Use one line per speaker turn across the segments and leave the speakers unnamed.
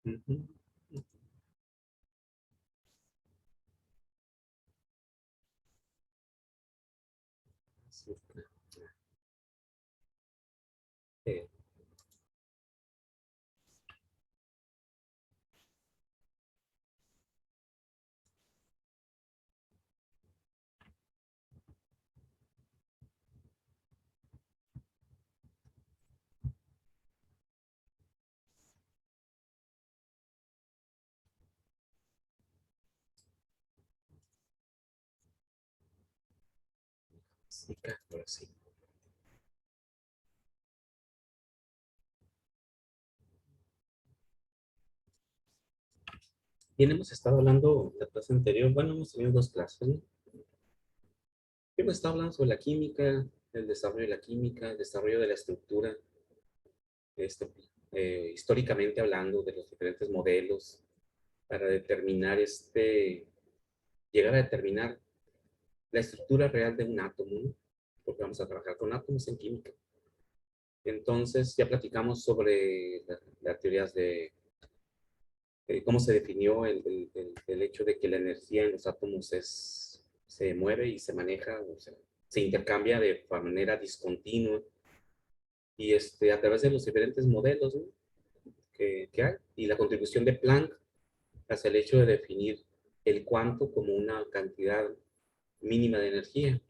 Ujú. Sí, eh, sí, ahora sí. Bien, hemos estado hablando la clase anterior, bueno, hemos tenido dos clases, ¿no? Hemos estado hablando sobre la química, el desarrollo de la química, el desarrollo de la estructura, este, históricamente hablando de los diferentes modelos para determinar llegar a determinar la estructura real de un átomo, ¿no? Porque vamos a trabajar con átomos en química. Entonces, ya platicamos sobre las teorías de cómo se definió el hecho de que la energía en los átomos se mueve y se maneja, o sea, se intercambia de manera discontinua y a través de los diferentes modelos, ¿no? que hay y la contribución de Planck hacia el hecho de definir el cuanto como una cantidad mínima de energía.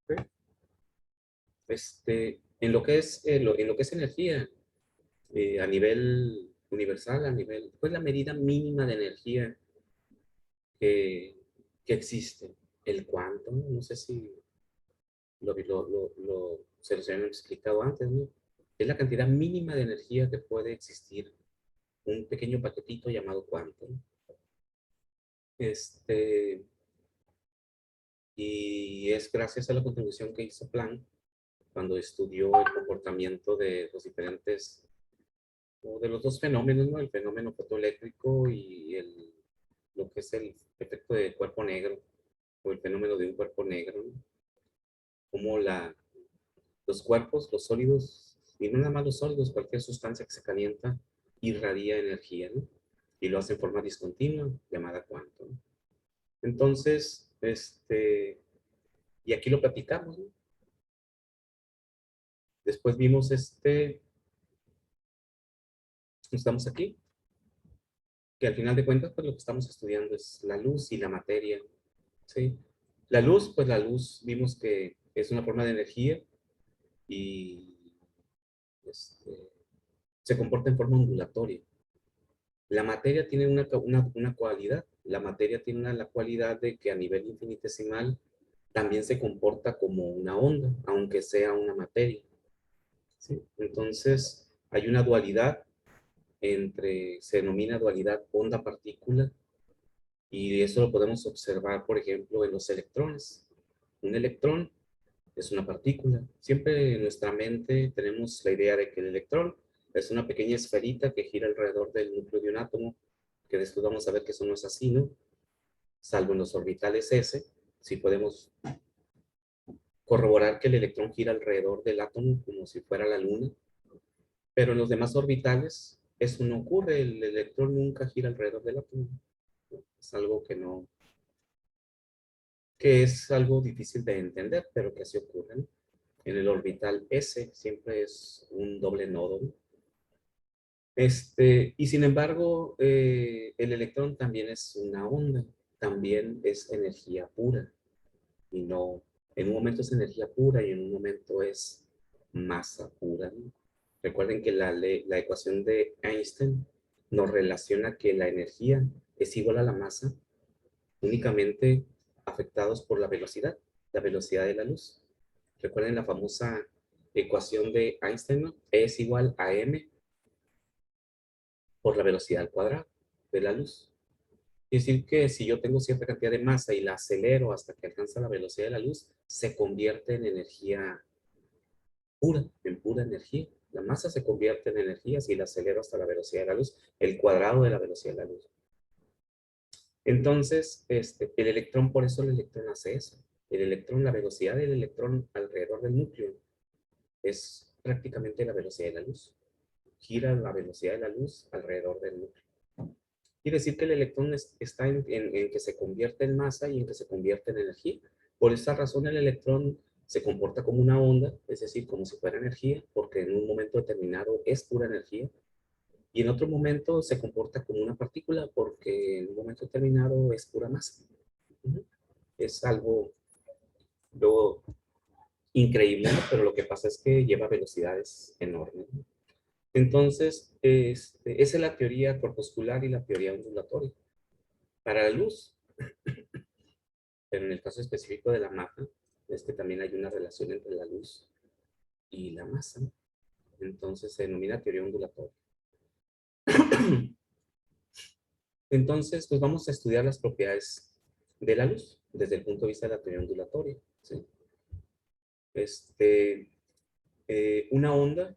¿Sí? En lo que es energía, a nivel universal, pues la medida mínima de energía que, que existe, el cuánto, ¿no? No sé si se los habían explicado antes, ¿no? Es la cantidad mínima de energía que puede existir, un pequeño paquetito llamado cuánto, ¿no? Este, y es gracias a la contribución que hizo Planck cuando estudió el comportamiento de los diferentes, o de los dos fenómenos, ¿no? El fenómeno fotoeléctrico y lo que es el efecto de cuerpo negro, o el fenómeno de un cuerpo negro, ¿no? Como los cuerpos, los sólidos, y no nada más los sólidos, cualquier sustancia que se calienta irradia energía, ¿no? Y lo hace en forma discontinua, llamada cuanto, ¿no? Entonces, y aquí lo platicamos, ¿no? Después vimos estamos aquí, que al final de cuentas, pues lo que estamos estudiando es la luz y la materia, ¿sí? La luz, pues la luz vimos que es una forma de energía y este, se comporta en forma ondulatoria. La materia tiene una cualidad. La materia tiene la cualidad de que a nivel infinitesimal también se comporta como una onda, aunque sea una materia, ¿sí? Entonces, hay una dualidad se denomina dualidad onda-partícula, y eso lo podemos observar, por ejemplo, en los electrones. Un electrón es una partícula. Siempre en nuestra mente tenemos la idea de que el electrón es una pequeña esferita que gira alrededor del núcleo de un átomo, que después vamos a ver que eso no es así, ¿no? Salvo en los orbitales S, si podemos corroborar que el electrón gira alrededor del átomo como si fuera la luna, pero en los demás orbitales eso no ocurre, el electrón nunca gira alrededor del átomo. Es algo que es algo difícil de entender, pero que así ocurre, ¿no? En el orbital S siempre es un doble nodo, ¿no? Y sin embargo, el electrón también es una onda, también es energía pura, y no, en un momento es energía pura y en un momento es masa pura, ¿no? Recuerden que la ecuación de Einstein nos relaciona que la energía es igual a la masa, únicamente afectados por la velocidad de la luz. Recuerden la famosa ecuación de Einstein, ¿no? E es igual a m por la velocidad al cuadrado de la luz. Es decir, que si yo tengo cierta cantidad de masa y la acelero hasta que alcanza la velocidad de la luz, se convierte en energía pura, en pura energía. La masa se convierte en energía si la acelero hasta la velocidad de la luz, el cuadrado de la velocidad de la luz. Entonces, el electrón, por eso el electrón hace eso. El electrón, la velocidad del electrón alrededor del núcleo es prácticamente la velocidad de la luz. Gira la velocidad de la luz alrededor del núcleo. Quiere decir que el electrón está en que se convierte en masa y en que se convierte en energía. Por esa razón el electrón se comporta como una onda, es decir, como si fuera energía, porque en un momento determinado es pura energía, y en otro momento se comporta como una partícula, porque en un momento determinado es pura masa. Ujú. Es algo luego increíble, ¿no? Pero lo que pasa es que lleva velocidades enormes, ¿no? Entonces, esa es la teoría corpuscular y la teoría ondulatoria. Para la luz, pero en el caso específico de la masa, es que también hay una relación entre la luz y la masa. Entonces se denomina teoría ondulatoria. Entonces, pues vamos a estudiar las propiedades de la luz desde el punto de vista de la teoría ondulatoria, ¿sí? Este, una onda,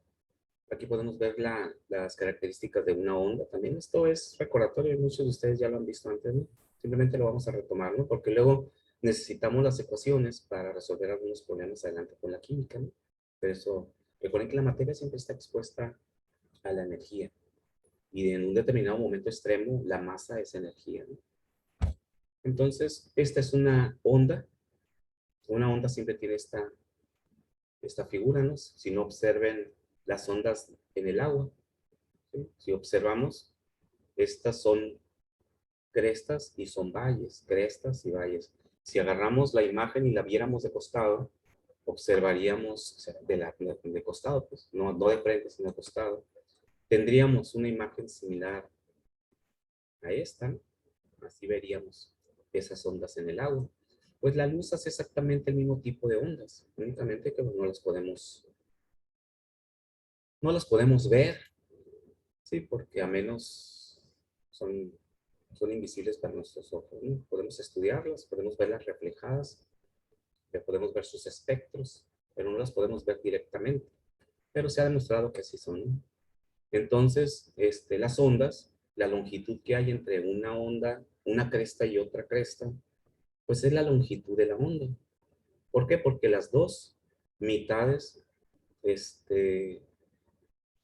aquí podemos ver las características de una onda. También esto es recordatorio, muchos de ustedes ya lo han visto antes, ¿no? Simplemente lo vamos a retomar, ¿no? Porque luego necesitamos las ecuaciones para resolver algunos problemas adelante con la química, ¿no? Pero eso, recuerden que la materia siempre está expuesta a la energía. Y en un determinado momento extremo, la masa es energía, ¿no? Entonces, esta es una onda. Una onda siempre tiene esta figura, ¿no? Si no observen las ondas en el agua, ¿sí? Si observamos, estas son crestas y son valles, crestas y valles. Si agarramos la imagen y la viéramos de costado, observaríamos, o sea, de costado, pues, no de frente, sino de costado, tendríamos una imagen similar a esta, ¿no? Así veríamos esas ondas en el agua. Pues la luz hace exactamente el mismo tipo de ondas, únicamente que no las podemos ver, ¿sí? Porque a menos son invisibles para nuestros ojos, ¿no? Podemos estudiarlas, podemos verlas reflejadas, ya podemos ver sus espectros, pero no las podemos ver directamente. Pero se ha demostrado que así son, ¿no? Entonces, las ondas, la longitud que hay entre una onda, una cresta y otra cresta, pues es la longitud de la onda. ¿Por qué? Porque las dos mitades este,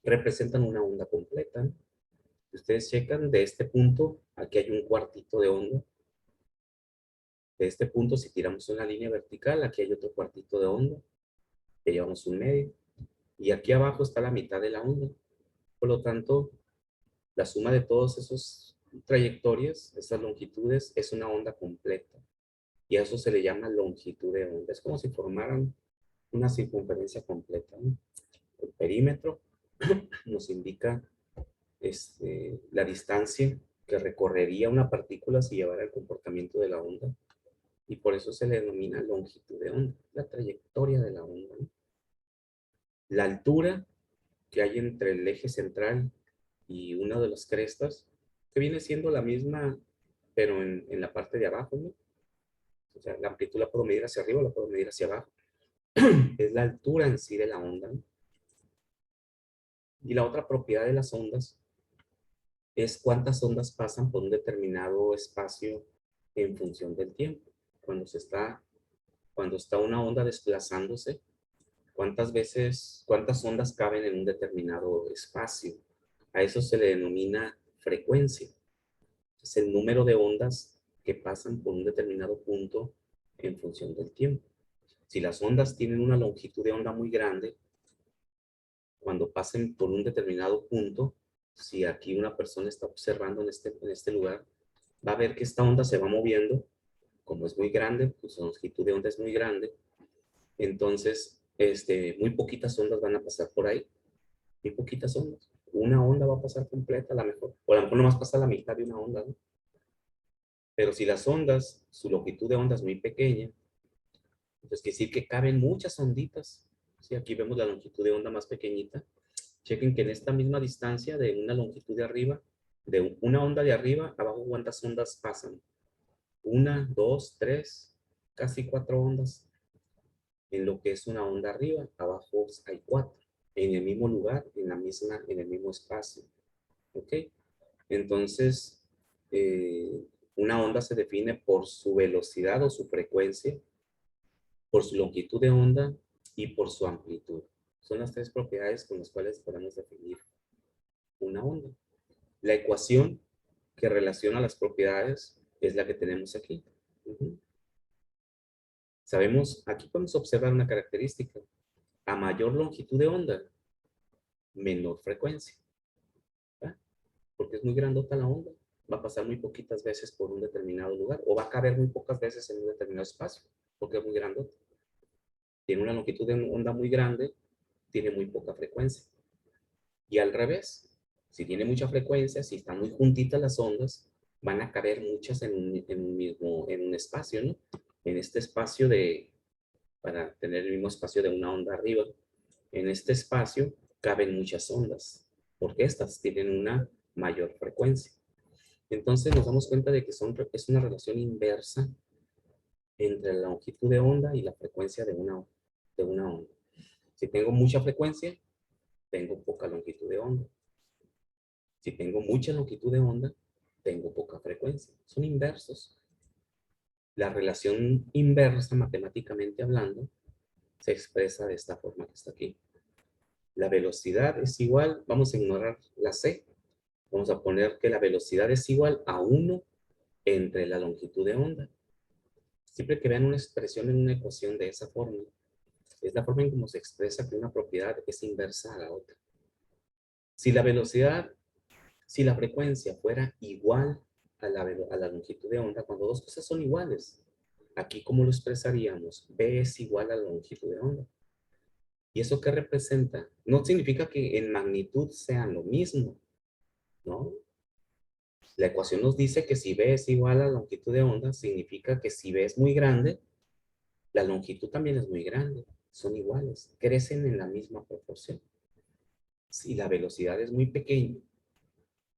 representan una onda completa, ¿no? Si ustedes checan, de este punto, aquí hay un cuartito de onda. De este punto, si tiramos una línea vertical, aquí hay otro cuartito de onda, que llevamos un medio. Y aquí abajo está la mitad de la onda. Por lo tanto, la suma de todas esas trayectorias, esas longitudes, es una onda completa. Y a eso se le llama longitud de onda. Es como si formaran una circunferencia completa, ¿no? El perímetro nos indica la distancia que recorrería una partícula si llevara el comportamiento de la onda. Y por eso se le denomina longitud de onda, la trayectoria de la onda, ¿no? La altura que hay entre el eje central y una de las crestas, que viene siendo la misma, pero en la parte de abajo, ¿no? O sea, la amplitud la puedo medir hacia arriba, la puedo medir hacia abajo. Es la altura en sí de la onda, ¿no? Y la otra propiedad de las ondas es cuántas ondas pasan por un determinado espacio en función del tiempo. Cuando está una onda desplazándose, cuántas ondas caben en un determinado espacio. A eso se le denomina frecuencia. Es el número de ondas que pasan por un determinado punto en función del tiempo. Si las ondas tienen una longitud de onda muy grande, cuando pasen por un determinado punto, si aquí una persona está observando en este lugar, va a ver que esta onda se va moviendo, como es muy grande, pues su longitud de onda es muy grande, entonces muy poquitas ondas van a pasar por ahí, muy poquitas ondas. Una onda va a pasar completa a lo mejor, o a lo mejor nomás pasa la mitad de una onda, ¿no? Pero si las ondas, su longitud de onda es muy pequeña, entonces quiere decir que caben muchas onditas. ¿Sí? Aquí vemos la longitud de onda más pequeñita. Chequen que en esta misma distancia de una longitud de arriba, de una onda de arriba, abajo cuántas ondas pasan. Una, dos, tres, casi cuatro ondas. En lo que es una onda arriba, abajo hay cuatro. En el mismo lugar, en el mismo espacio. ¿Ok? Entonces, una onda se define por su velocidad o su frecuencia, por su longitud de onda y por su amplitud. Son las tres propiedades con las cuales podemos definir una onda. La ecuación que relaciona las propiedades es la que tenemos aquí. Sabemos, aquí podemos observar una característica. A mayor longitud de onda, menor frecuencia. ¿Va? Porque es muy grandota la onda. Va a pasar muy poquitas veces por un determinado lugar o va a caber muy pocas veces en un determinado espacio porque es muy grandota. Tiene una longitud de onda muy grande, tiene muy poca frecuencia. Y al revés, si tiene mucha frecuencia, si están muy juntitas las ondas, van a caber muchas en un espacio, ¿no? En este espacio para tener el mismo espacio de una onda arriba, en este espacio caben muchas ondas, porque estas tienen una mayor frecuencia. Entonces nos damos cuenta de que es una relación inversa entre la longitud de onda y la frecuencia de una onda. Si tengo mucha frecuencia, tengo poca longitud de onda. Si tengo mucha longitud de onda, tengo poca frecuencia. Son inversos. La relación inversa, matemáticamente hablando, se expresa de esta forma que está aquí. La velocidad es igual, vamos a ignorar la c, vamos a poner que la velocidad es igual a 1 entre la longitud de onda. Siempre que vean una expresión en una ecuación de esa forma, es la forma en cómo se expresa que una propiedad es inversa a la otra. Si la velocidad, si la frecuencia fuera igual a la longitud de onda, cuando dos cosas son iguales, aquí ¿cómo lo expresaríamos? B es igual a la longitud de onda. ¿Y eso qué representa? No significa que en magnitud sean lo mismo, ¿no? La ecuación nos dice que si B es igual a la longitud de onda, significa que si B es muy grande, la longitud también es muy grande. Son iguales, crecen en la misma proporción. Si la velocidad es muy pequeña,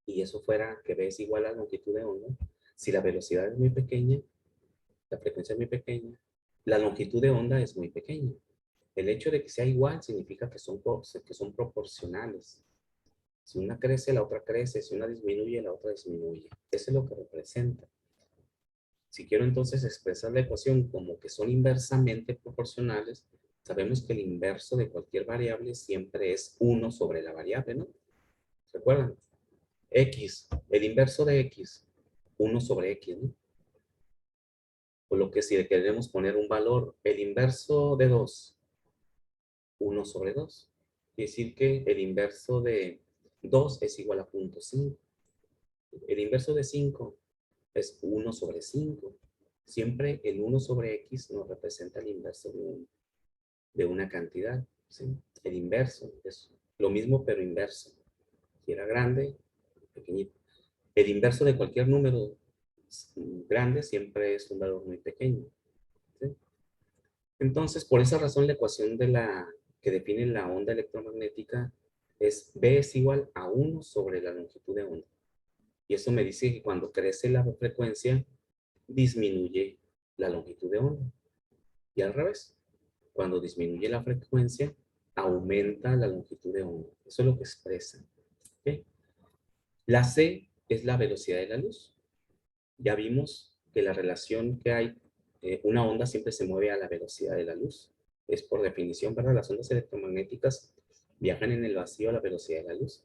y eso fuera que B es igual a la longitud de onda, si la velocidad es muy pequeña, la frecuencia es muy pequeña, la longitud de onda es muy pequeña. El hecho de que sea igual significa que son proporcionales. Si una crece, la otra crece. Si una disminuye, la otra disminuye. Eso es lo que representa. Si quiero entonces expresar la ecuación como que son inversamente proporcionales, sabemos que el inverso de cualquier variable siempre es 1 sobre la variable, ¿no? ¿Recuerdan? X, el inverso de X, 1 sobre X, ¿no? Por lo que si le queremos poner un valor, el inverso de 2, 1 sobre 2. Quiere decir que el inverso de 2 es igual a 0.5. El inverso de 5 es 1 sobre 5. Siempre el 1 sobre X nos representa el inverso de una cantidad. ¿Sí? El inverso es lo mismo pero inverso. Si era grande, pequeñito. El inverso de cualquier número grande siempre es un valor muy pequeño. ¿Sí? Entonces, por esa razón, la ecuación que define la onda electromagnética es B es igual a 1 sobre la longitud de onda. Y eso me dice que cuando crece la frecuencia, disminuye la longitud de onda. Y al revés, cuando disminuye la frecuencia, aumenta la longitud de onda. Eso es lo que expresa. ¿Okay? La C es la velocidad de la luz. Ya vimos que la relación que hay, una onda siempre se mueve a la velocidad de la luz. Es por definición, ¿verdad? Las ondas electromagnéticas viajan en el vacío a la velocidad de la luz.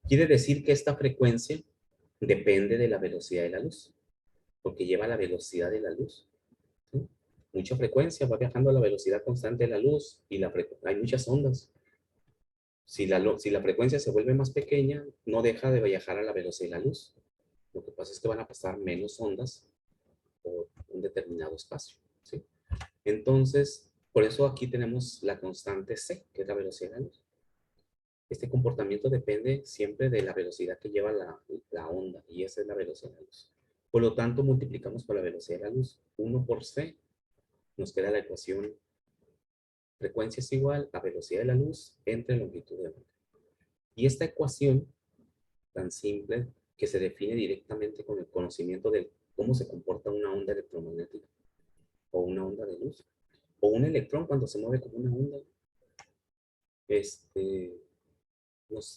Quiere decir que esta frecuencia depende de la velocidad de la luz, porque lleva la velocidad de la luz. ¿Sí? Mucha frecuencia va viajando a la velocidad constante de la luz y hay muchas ondas. Si la frecuencia se vuelve más pequeña, no deja de viajar a la velocidad de la luz. Lo que pasa es que van a pasar menos ondas por un determinado espacio. ¿Sí? Entonces, por eso aquí tenemos la constante c, que es la velocidad de la luz. Este comportamiento depende siempre de la velocidad que lleva la onda, y esa es la velocidad de la luz. Por lo tanto, multiplicamos por la velocidad de la luz. 1 por c, nos queda la ecuación frecuencia es igual a velocidad de la luz entre longitud de onda. Y esta ecuación tan simple que se define directamente con el conocimiento de cómo se comporta una onda electromagnética o una onda de luz o un electrón cuando se mueve como una onda,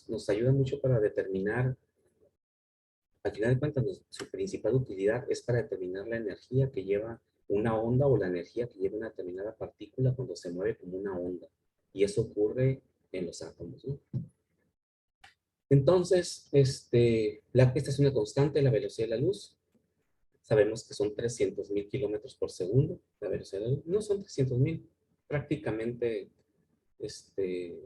nos ayuda mucho para determinar, al final de cuentas, su principal utilidad es para determinar la energía que lleva una onda o la energía que lleva una determinada partícula cuando se mueve como una onda. Y eso ocurre en los átomos, ¿no? Entonces, esta es una constante, la velocidad de la luz. Sabemos que son 300.000 kilómetros por segundo. La velocidad de la luz no son 300.000. Prácticamente se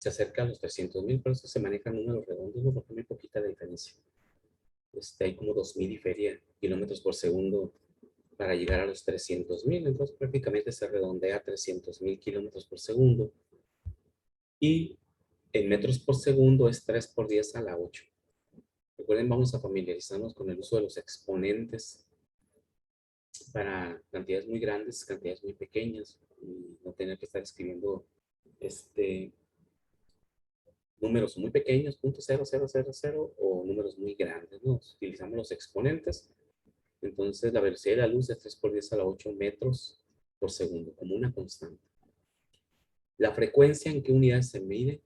acerca a los 300.000, por eso se manejan números redondos, ¿no? Porque hay muy poquita de diferencia. Hay como 2.000 y feria kilómetros por segundo para llegar a los 300.000. Entonces prácticamente se redondea a 300.000 kilómetros por segundo. Y en metros por segundo es 3 por 10 a la 8. Recuerden, vamos a familiarizarnos con el uso de los exponentes para cantidades muy grandes, cantidades muy pequeñas, y no tener que estar escribiendo números muy pequeños, .0000, o números muy grandes, ¿no? Utilizamos los exponentes. Entonces la velocidad de la luz es 3 por 10 a la 8 metros por segundo, como una constante. La frecuencia, ¿en qué unidades se mide?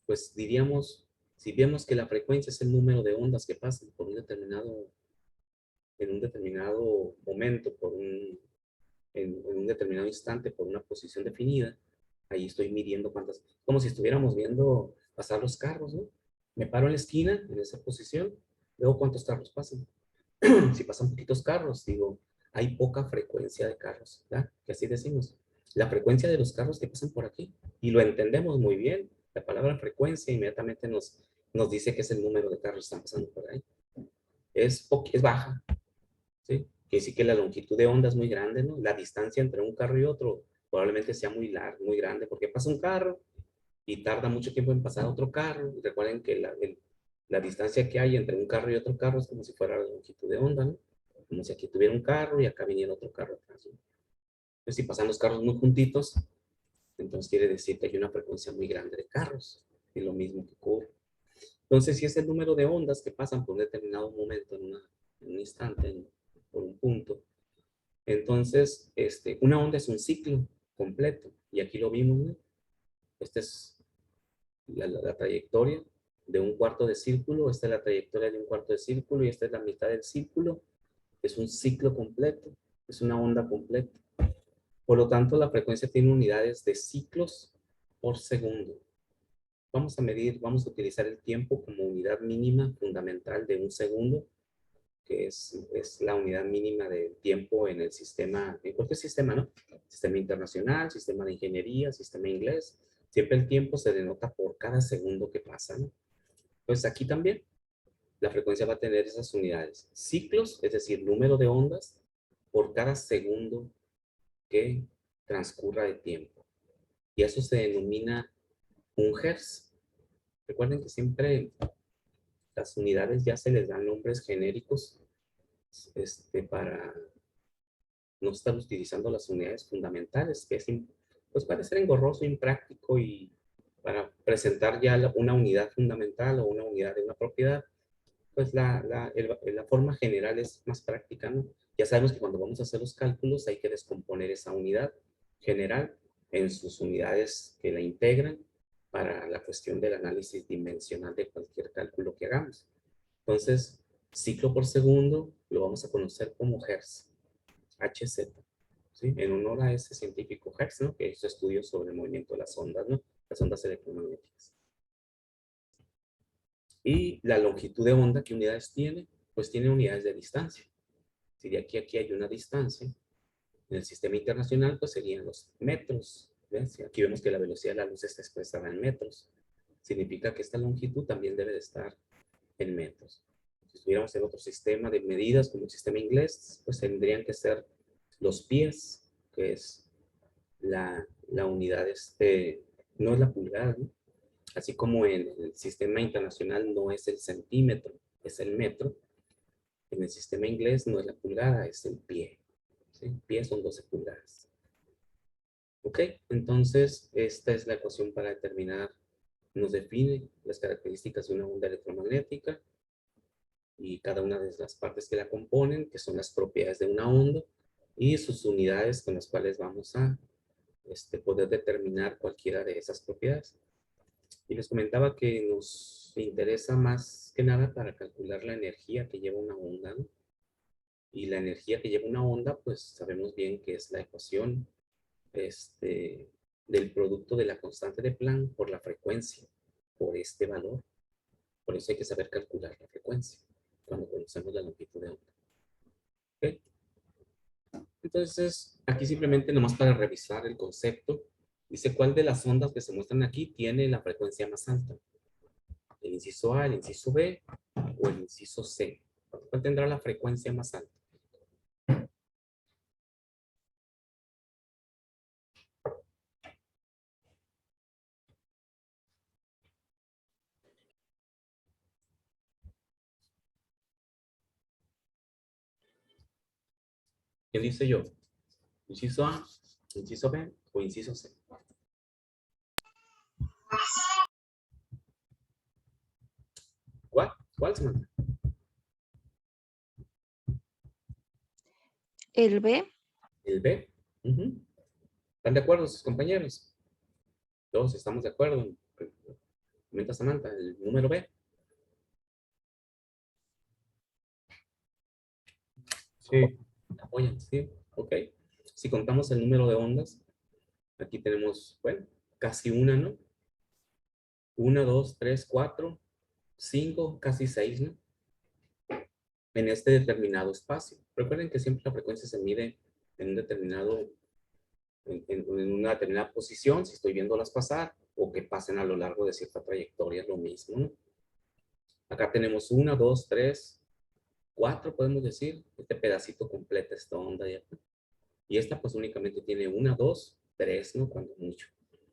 Pues diríamos, si vemos que la frecuencia es el número de ondas que pasan por en un determinado momento, en un determinado instante, por una posición definida, ahí estoy midiendo cuántas, como si estuviéramos viendo pasar los carros, ¿no? Me paro en la esquina, en esa posición, veo cuántos carros pasan. Si pasan poquitos carros, digo, hay poca frecuencia de carros, ¿verdad? Que así decimos. La frecuencia de los carros que pasan por aquí. Y lo entendemos muy bien. La palabra frecuencia inmediatamente nos dice que es el número de carros que están pasando por ahí. Es baja, ¿sí? Quiere decir que la longitud de onda es muy grande, ¿no? La distancia entre un carro y otro probablemente sea muy larga, muy grande, porque pasa un carro y tarda mucho tiempo en pasar otro carro. Y recuerden que la distancia que hay entre un carro y otro carro es como si fuera la longitud de onda, ¿no? Como si aquí tuviera un carro y acá viniera otro carro atrás, ¿no? Entonces, si pasan los carros muy juntitos, entonces quiere decir que hay una frecuencia muy grande de carros. Y lo mismo que ocurre. Entonces, si es el número de ondas que pasan por un determinado momento, en un instante, por un punto, entonces, una onda es un ciclo completo. Y aquí lo vimos, ¿no? Esta es la trayectoria de un cuarto de círculo, esta es la trayectoria de un cuarto de círculo y esta es la mitad del círculo. Es un ciclo completo, es una onda completa. Por lo tanto, la frecuencia tiene unidades de ciclos por segundo. Vamos a utilizar el tiempo como unidad mínima fundamental de un segundo, que es la unidad mínima de tiempo en el sistema, en cualquier sistema, ¿no? Sistema internacional, sistema de ingeniería, sistema inglés. Siempre el tiempo se denota por cada segundo que pasa, ¿no? Pues aquí también la frecuencia va a tener esas unidades. Ciclos, es decir, número de ondas por cada segundo que transcurra de tiempo. Y eso se denomina un hertz. Recuerden que siempre las unidades ya se les dan nombres genéricos para no estar utilizando las unidades fundamentales, que pues puede ser engorroso, impráctico, y para presentar ya una unidad fundamental o una unidad de una propiedad, pues la forma general es más práctica, ¿no? Ya sabemos que cuando vamos a hacer los cálculos hay que descomponer esa unidad general en sus unidades que la integran para la cuestión del análisis dimensional de cualquier cálculo que hagamos. Entonces, ciclo por segundo lo vamos a conocer como Hertz, HZ, ¿sí? En honor a ese científico Hertz, ¿no? Que hizo estudios sobre el movimiento de las ondas, ¿no? Las ondas electromagnéticas. Y la longitud de onda, ¿qué unidades tiene? Pues tiene unidades de distancia. Si de aquí a aquí hay una distancia, en el sistema internacional, pues serían los metros. ¿Ves? Aquí vemos que la velocidad de la luz está expresada en metros. Significa que esta longitud también debe de estar en metros. Si estuviéramos en otro sistema de medidas, como el sistema inglés, pues tendrían que ser los pies, que es la unidad, no es la pulgada, ¿no? Así como en el sistema internacional no es el centímetro, es el metro. En el sistema inglés no es la pulgada, es el pie. ¿Sí? Pie son 12 pulgadas. Ok, entonces esta es la ecuación para determinar, nos define las características de una onda electromagnética y cada una de las partes que la componen, que son las propiedades de una onda y sus unidades con las cuales vamos a poder determinar cualquiera de esas propiedades. Y les comentaba que nos interesa más que nada para calcular la energía que lleva una onda, ¿no? Y la energía que lleva una onda, pues sabemos bien que es la ecuación del producto de la constante de Planck por la frecuencia. por este valor. Por eso hay que saber calcular la frecuencia cuando conocemos la longitud de onda. ¿Ok? Entonces, aquí simplemente nomás para revisar el concepto, dice cuál de las ondas que se muestran aquí tiene la frecuencia más alta. El inciso A, el inciso B o el inciso C. ¿Cuál tendrá la frecuencia más alta? ¿Qué dice yo? ¿Inciso A, inciso B o inciso C? ¿Cuál? ¿Cuál se manda?
El B.
El B. ¿Están de acuerdo sus compañeros? Todos estamos de acuerdo. Comenta Samantha, el número B.
Sí.
Apoyan, sí. Ok. Si contamos el número de ondas, aquí tenemos, bueno, casi una, ¿no? 1, 2, 3, 4, 5, casi 6, ¿no? En este determinado espacio. Recuerden que siempre la frecuencia se mide en un determinado, en una determinada posición, si estoy viéndolas pasar, o que pasen a lo largo de cierta trayectoria, es lo mismo, ¿no? Acá tenemos 1, 2, 3, 4, podemos decir. Este pedacito completa esta onda de acá. Y esta pues únicamente tiene 1, 2, 3, ¿no? Cuando mucho.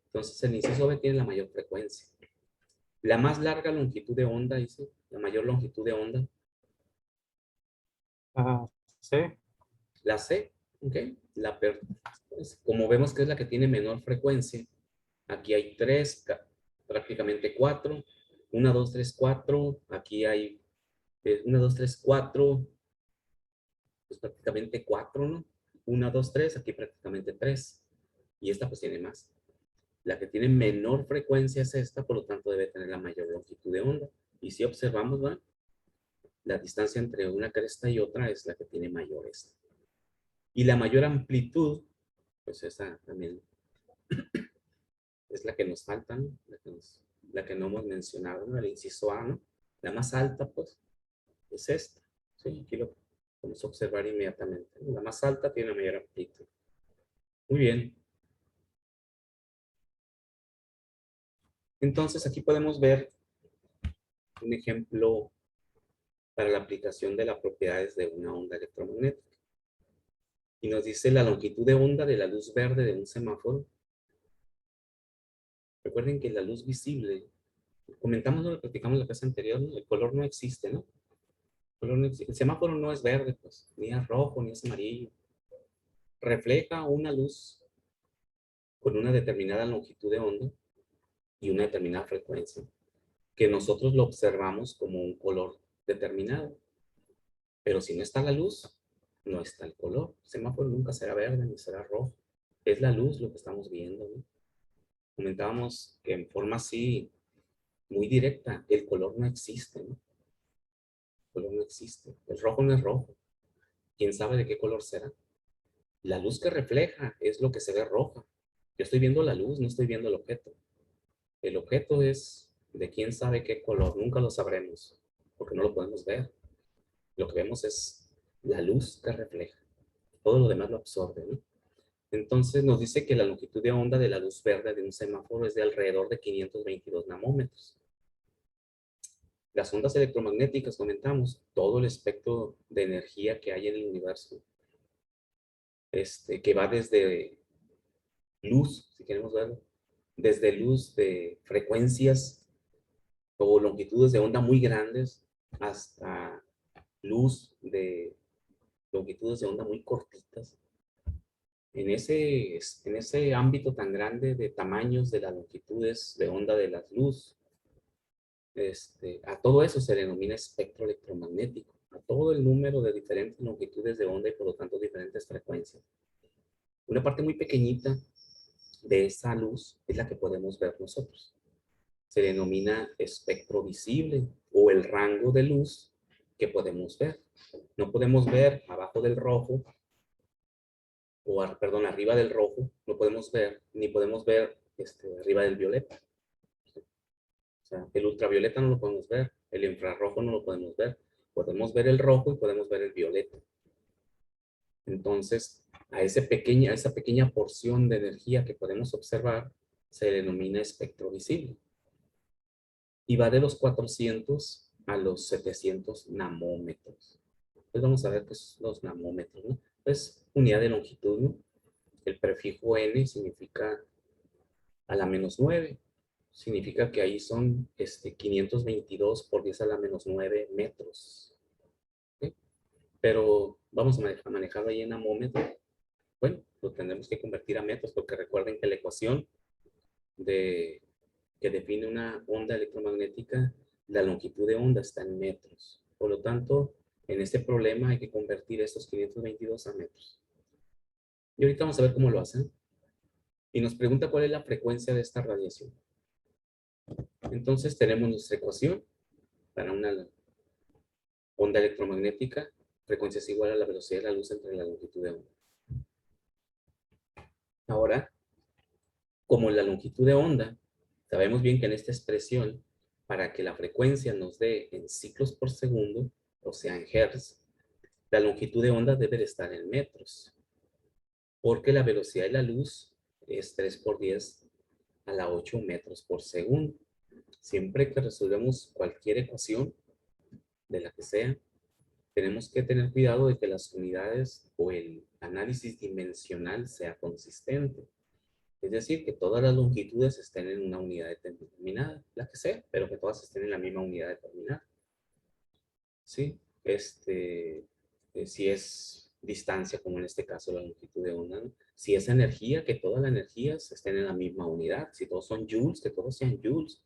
Entonces el inciso B tiene la mayor frecuencia. La más larga longitud de onda, dice, la mayor longitud de onda,
Sí.
la C, ¿ok? Pues, como vemos que es la que tiene menor frecuencia, aquí hay 3, prácticamente 4, 1, 2, 3, 4, aquí hay 1, 2, 3, 4, pues prácticamente 4, ¿no? 1, 2, 3, aquí prácticamente 3. Y esta pues tiene más. La que tiene menor frecuencia es esta, por lo tanto debe tener la mayor longitud de onda. Y si observamos, ¿va? La distancia entre una cresta y otra es la que tiene mayor esta. Y la mayor amplitud, pues esa también es la que nos falta, ¿no? La que no hemos mencionado, ¿no? El inciso A, ¿no? La más alta, pues, es esta. Sí, aquí lo podemos observar inmediatamente, ¿no? La más alta tiene la mayor amplitud. Muy bien. Entonces, aquí podemos ver un ejemplo para la aplicación de las propiedades de una onda electromagnética. Y nos dice la longitud de onda de la luz verde de un semáforo. Recuerden que la luz visible, comentamos lo que platicamos la clase anterior, ¿no? El color no existe, ¿no? El semáforo no es verde, pues, ni es rojo, ni es amarillo. Refleja una luz con una determinada longitud de onda y una determinada frecuencia, que nosotros lo observamos como un color determinado. Pero si no está la luz, no está el color. El semáforo nunca será verde ni será rojo. Es la luz lo que estamos viendo, ¿no? Comentábamos que en forma así, muy directa, el color no existe, ¿no? El color no existe. El rojo no es rojo. ¿Quién sabe de qué color será? La luz que refleja es lo que se ve roja. Yo estoy viendo la luz, no estoy viendo el objeto. El objeto es de quién sabe qué color. Nunca lo sabremos, porque no lo podemos ver. Lo que vemos es la luz que refleja. Todo lo demás lo absorbe, ¿no? Entonces nos dice que la longitud de onda de la luz verde de un semáforo es de alrededor de 522 nanómetros. Las ondas electromagnéticas, comentamos, todo el espectro de energía que hay en el universo, que va desde luz, si queremos verlo, desde luz de frecuencias o longitudes de onda muy grandes hasta luz de longitudes de onda muy cortitas. En ese ámbito tan grande de tamaños de las longitudes de onda de la luz, a todo eso se denomina espectro electromagnético, a todo el número de diferentes longitudes de onda y por lo tanto diferentes frecuencias. Una parte muy pequeñita de esa luz es la que podemos ver nosotros. Se denomina espectro visible o el rango de luz que podemos ver. No podemos ver abajo del rojo, perdón, arriba del rojo, no podemos ver, ni podemos ver arriba del violeta. sea, el ultravioleta no lo podemos ver, el infrarrojo no lo podemos ver. Podemos ver el rojo y podemos ver el violeta. Entonces, a esa pequeña porción de energía que podemos observar se le denomina espectro visible. Y va de los 400 a los 700 namómetros. Pues vamos a ver qué son los namómetros, ¿no? Pues unidad de longitud, ¿no? El prefijo N significa a la menos 9. Significa que ahí son 522 por 10 a la menos 9 metros. ¿Ok? Pero vamos a manejarlo ahí en namómetro. Bueno, lo tendremos que convertir a metros porque recuerden que la ecuación que define una onda electromagnética, la longitud de onda está en metros. Por lo tanto, en este problema hay que convertir estos 522 a metros. Y ahorita vamos a ver cómo lo hacen. Y nos pregunta cuál es la frecuencia de esta radiación. Entonces tenemos nuestra ecuación para una onda electromagnética. Frecuencia es igual a la velocidad de la luz entre la longitud de onda. Ahora, como la longitud de onda, sabemos bien que en esta expresión, para que la frecuencia nos dé en ciclos por segundo, o sea, en hertz, la longitud de onda debe de estar en metros, porque la velocidad de la luz es 3 por 10 a la 8 metros por segundo. Siempre que resolvemos cualquier ecuación, de la que sea, tenemos que tener cuidado de que las unidades o el análisis dimensional sea consistente. Es decir, que todas las longitudes estén en una unidad determinada, la que sea, pero que todas estén en la misma unidad determinada. ¿Sí? Si es distancia, como en este caso la longitud de onda, ¿no? Si es energía, que todas las energías estén en la misma unidad. Si todos son joules, que todos sean joules.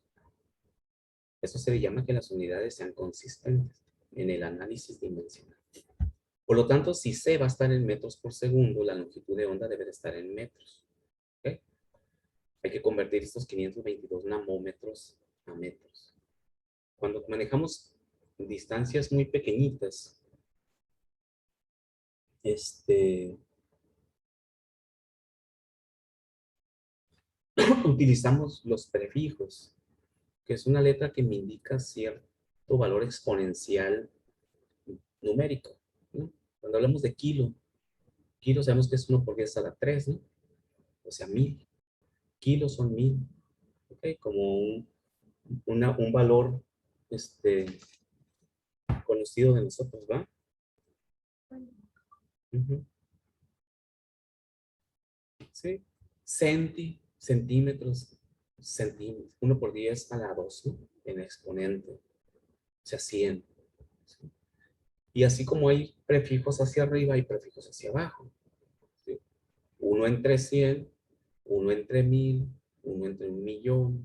Eso se le llama que las unidades sean consistentes en el análisis dimensional. Por lo tanto, si C va a estar en metros por segundo, la longitud de onda debe de estar en metros. ¿Okay? Hay que convertir estos 522 namómetros a metros. Cuando manejamos distancias muy pequeñitas, utilizamos los prefijos, que es una letra que me indica cierto valor exponencial numérico, ¿no? Cuando hablamos de kilo sabemos que es 1 por 10 a la 3, ¿no? O sea, 1000. Kilos son 1000. ¿Okay? Como un valor conocido de nosotros, ¿va? Uh-huh. Sí. Centímetros, 1 por 10 a la 2, ¿no? En exponente. O sea, 100. ¿Sí? Y así como hay prefijos hacia arriba, hay prefijos hacia abajo. ¿Sí? Uno entre 100, uno entre 1000, uno entre 1.000.000, uno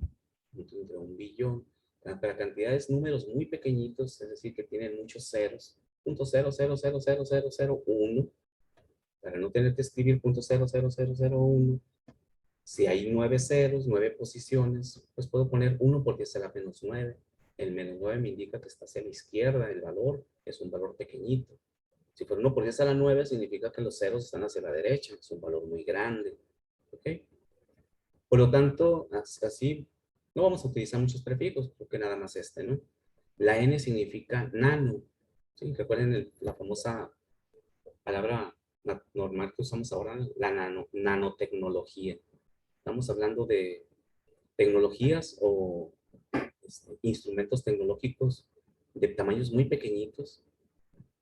entre 1.000.000.000. Para cantidades, números muy pequeñitos, es decir, que tienen muchos ceros, 0.0000001, para no tener que escribir 0.00001. Si hay 9 ceros, 9 posiciones, pues puedo poner 1 porque es la menos 9. El menos 9 me indica que está hacia la izquierda, el valor es un valor pequeñito. Si fuera 1 por 10 a la 9, significa que los ceros están hacia la derecha, es un valor muy grande. ¿Ok? Por lo tanto, así no vamos a utilizar muchos prefijos, porque nada más ¿no? La N significa nano. ¿Sí? Recuerden la famosa palabra normal que usamos ahora, la nanotecnología. Estamos hablando de tecnologías o instrumentos tecnológicos de tamaños muy pequeñitos,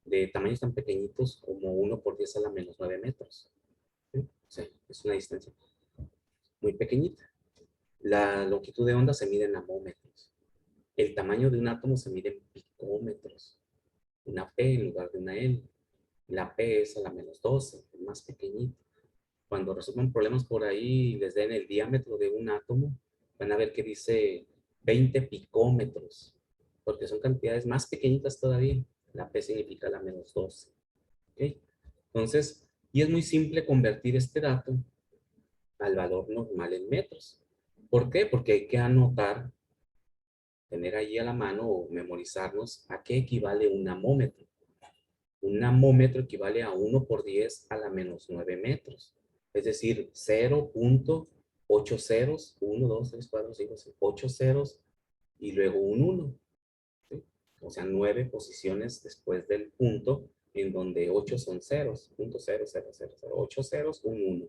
de tamaños tan pequeñitos como 1 por 10 a la menos 9 metros. ¿Sí? O sea, es una distancia muy pequeñita. La longitud de onda se mide en namómetros. El tamaño de un átomo se mide en picómetros. Una P en lugar de una N. La P es a la menos 12, es más pequeñito. Cuando resuelvan problemas por ahí y les den el diámetro de un átomo, van a ver que dice 20 picómetros, porque son cantidades más pequeñitas todavía. La P significa la menos 12. ¿Okay? Entonces, y es muy simple convertir este dato al valor normal en metros. ¿Por qué? Porque hay que anotar, tener ahí a la mano o memorizarnos a qué equivale un namómetro. Un namómetro equivale a 1 por 10 a la menos 9 metros. Es decir, 0.8 ceros, 1, 2, 3, 4, 5, 6, 8 ceros y luego un 1. ¿Sí? O sea, 9 posiciones después del punto, en donde 8 son ceros. Punto 0, 0, 0, 0. 8 ceros, un 1.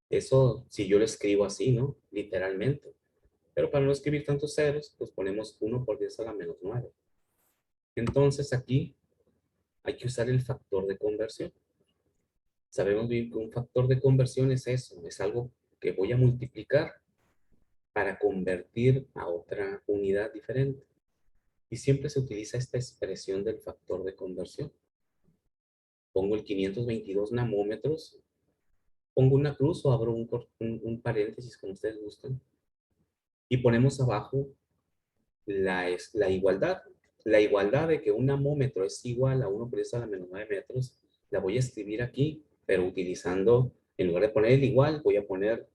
Eso, si yo lo escribo así, ¿no? Literalmente. Pero para no escribir tantos ceros, pues ponemos 1 por 10 a la menos 9. Entonces aquí hay que usar el factor de conversión. Sabemos bien que un factor de conversión es eso, es algo que voy a multiplicar para convertir a otra unidad diferente. Y siempre se utiliza esta expresión del factor de conversión. Pongo el 522 namómetros, pongo una cruz o abro un paréntesis como ustedes gustan, y ponemos abajo la igualdad. La igualdad de que un namómetro es igual a 1 por 10 a la menos 9 metros, la voy a escribir aquí, pero utilizando, en lugar de poner el igual, voy a poner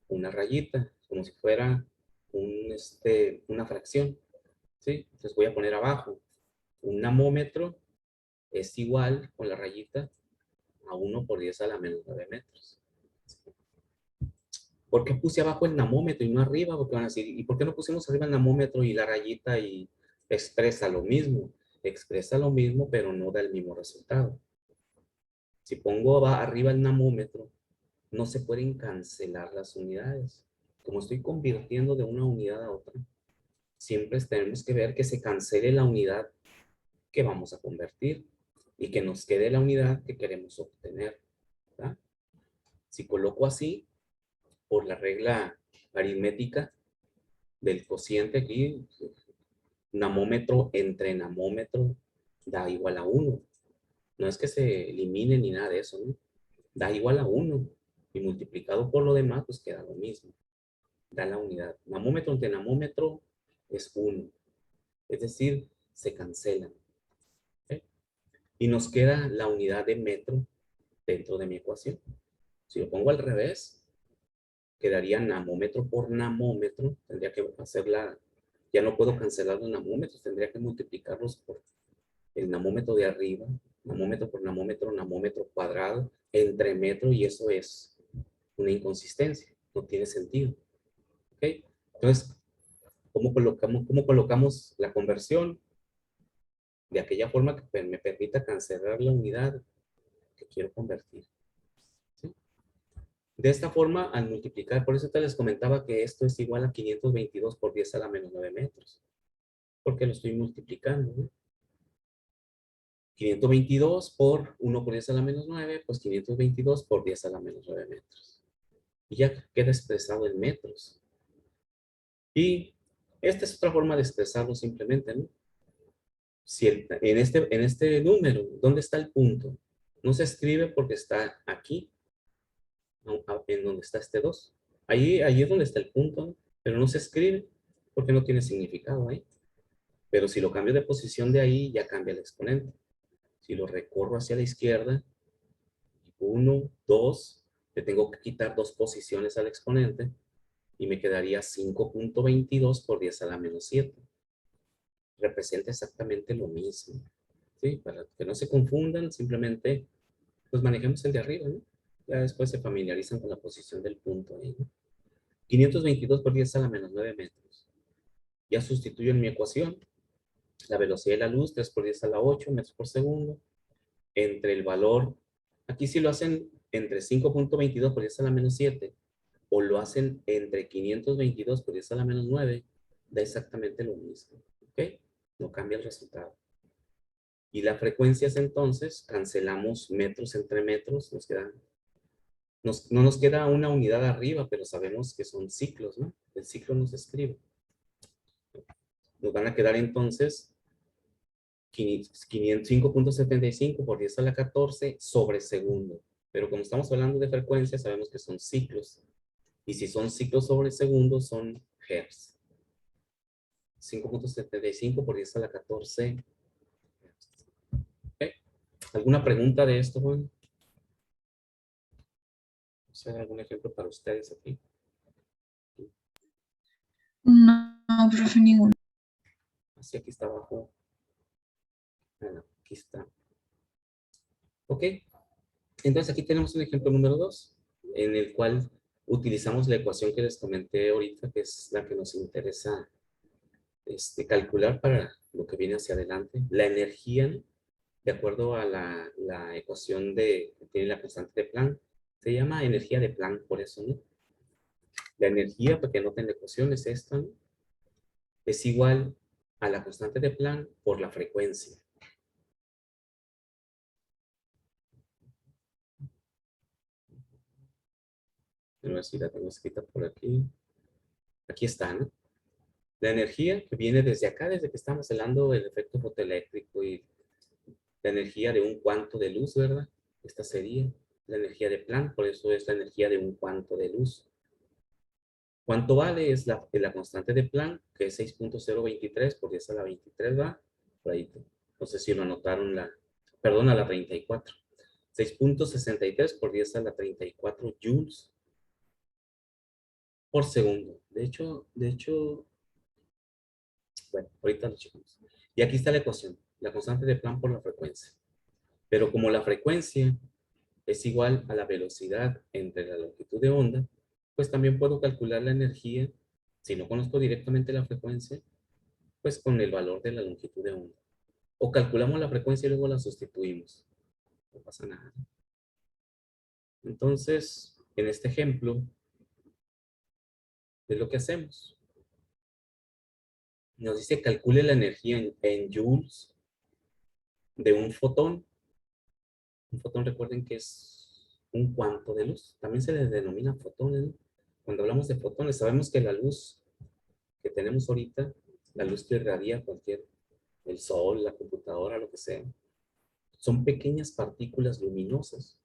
una rayita, como si fuera una fracción, ¿sí? Entonces voy a poner abajo, un namómetro es igual, con la rayita, a 1 por 10 a la menos 9 metros. ¿Por qué puse abajo el namómetro y no arriba? Porque van a decir, ¿y por qué no pusimos arriba el namómetro y la rayita y expresa lo mismo? Expresa lo mismo, pero no da el mismo resultado. Si pongo arriba el namómetro, no se pueden cancelar las unidades. Como estoy convirtiendo de una unidad a otra, siempre tenemos que ver que se cancele la unidad que vamos a convertir y que nos quede la unidad que queremos obtener, ¿verdad? Si coloco así, por la regla aritmética del cociente aquí, namómetro entre namómetro da igual a 1. No es que se elimine ni nada de eso, ¿no? Da igual a 1. Y multiplicado por lo demás, pues queda lo mismo. Da la unidad. Namómetro entre namómetro es 1. Es decir, se cancelan. ¿Sí? Y nos queda la unidad de metro dentro de mi ecuación. Si lo pongo al revés, quedaría namómetro por namómetro. Tendría que hacerla, ya no puedo cancelar los namómetros, tendría que multiplicarlos por el namómetro de arriba, namómetro por namómetro, namómetro cuadrado, entre metro, y eso es una inconsistencia, no tiene sentido. ¿Ok? Entonces, cómo colocamos la conversión? De aquella forma que me permita cancelar la unidad que quiero convertir. ¿Sí? De esta forma, al multiplicar, por eso te les comentaba que esto es igual a 522 por 10 a la menos 9 metros, porque lo estoy multiplicando, ¿no? 522 por 1 por 10 a la menos 9, pues 522 por 10 a la menos 9 metros. Y ya queda expresado en metros. Y esta es otra forma de expresarlo simplemente, ¿no? Si en este número, ¿dónde está el punto? No se escribe porque está aquí, en donde está este 2. Ahí es donde está el punto, ¿no? Pero no se escribe porque no tiene significado ahí. Pero si lo cambio de posición de ahí, ya cambia el exponente. Si lo recorro hacia la izquierda, 1, 2, le tengo que quitar 2 posiciones al exponente y me quedaría 5.22 por 10 a la menos 7. Representa exactamente lo mismo. ¿Sí? Para que no se confundan, simplemente pues manejemos el de arriba, ¿no? Ya después se familiarizan con la posición del punto ahí, ¿no? 522 por 10 a la menos 9 metros. Ya sustituyo en mi ecuación la velocidad de la luz, 3 por 10 a la 8 metros por segundo, entre el valor, aquí sí lo hacen entre 5.22 por 10 a la menos 7, o lo hacen entre 522 por 10 a la menos 9, da exactamente lo mismo, ¿ok? No cambia el resultado. Y las frecuencias entonces, cancelamos metros entre metros, no nos queda una unidad arriba, pero sabemos que son ciclos, ¿no? El ciclo nos escribe. Nos van a quedar entonces 505.75 por 10 a la 14 sobre segundo. Pero como estamos hablando de frecuencia, sabemos que son ciclos. Y si son ciclos sobre segundo, son hertz. 5.75 por 10 a la 14. ¿Okay? ¿Alguna pregunta de esto, Juan? ¿Algún ejemplo para ustedes aquí?
No, profe, ninguno.
Así aquí está abajo. Bueno, aquí está. Ok. Entonces aquí tenemos un ejemplo número 2, en el cual utilizamos la ecuación que les comenté ahorita, que es la que nos interesa calcular para lo que viene hacia adelante la energía, ¿no? De acuerdo a la ecuación que tiene la constante de Planck. Se llama energía de Planck, por eso, ¿no? La energía, para que noten la ecuación, es esta, ¿no? Es igual a la constante de Planck por la frecuencia. A ver si la tengo escrita por aquí. Aquí está, ¿no? La energía que viene desde acá, desde que estamos hablando del efecto fotoeléctrico y la energía de un cuanto de luz, ¿verdad? Esta sería la energía de Planck, por eso es la energía de un cuanto de luz. ¿Cuánto vale? Es la constante de Planck, que es 6.023 por 10 a la 23, ¿va? Por ahí, no sé si lo anotaron perdón, a la 34. 6.63 por 10 a la 34 joules por segundo. De hecho, bueno, ahorita lo checamos. Y aquí está la ecuación, la constante de Planck por la frecuencia. Pero como la frecuencia es igual a la velocidad entre la longitud de onda, pues también puedo calcular la energía, si no conozco directamente la frecuencia, pues con el valor de la longitud de onda. O calculamos la frecuencia y luego la sustituimos. No pasa nada. Entonces, en este ejemplo, es lo que hacemos. Nos dice calcule la energía en joules de un fotón. Un fotón, recuerden que es un cuanto de luz. También se les denomina fotones, ¿no? Cuando hablamos de fotones, sabemos que la luz que tenemos ahorita, la luz que irradia el sol, la computadora, lo que sea, son pequeñas partículas luminosas.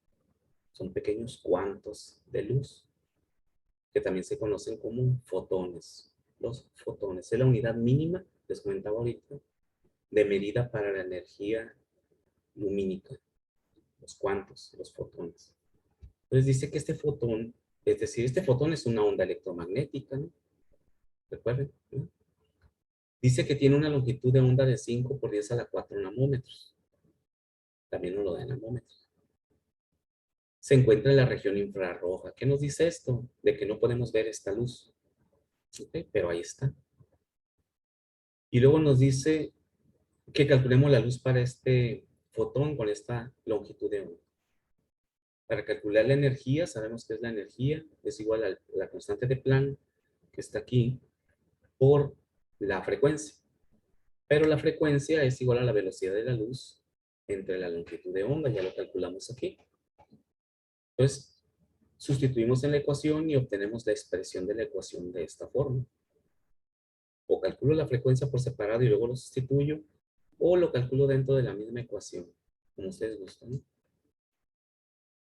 Son pequeños cuantos de luz, que también se conocen como fotones. Los fotones es la unidad mínima, les comentaba ahorita, de medida para la energía lumínica. Los cuantos, los fotones. Entonces dice que este fotón, es decir, este fotón es una onda electromagnética, ¿no? ¿Recuerden? ¿No? Dice que tiene una longitud de onda de 5 por 10 a la 4 nanómetros. También nos lo da en nanómetros. Se encuentra en la región infrarroja. ¿Qué nos dice esto? De que no podemos ver esta luz. ¿Okay? Pero ahí está. Y luego nos dice que calculemos la luz para este fotón con esta longitud de onda. Para calcular la energía, sabemos que es la energía, es igual a la constante de Planck, que está aquí, por la frecuencia. Pero la frecuencia es igual a la velocidad de la luz entre la longitud de onda, ya lo calculamos aquí. Entonces, sustituimos en la ecuación y obtenemos la expresión de la ecuación de esta forma. O calculo la frecuencia por separado y luego lo sustituyo, o lo calculo dentro de la misma ecuación, como ustedes gustan.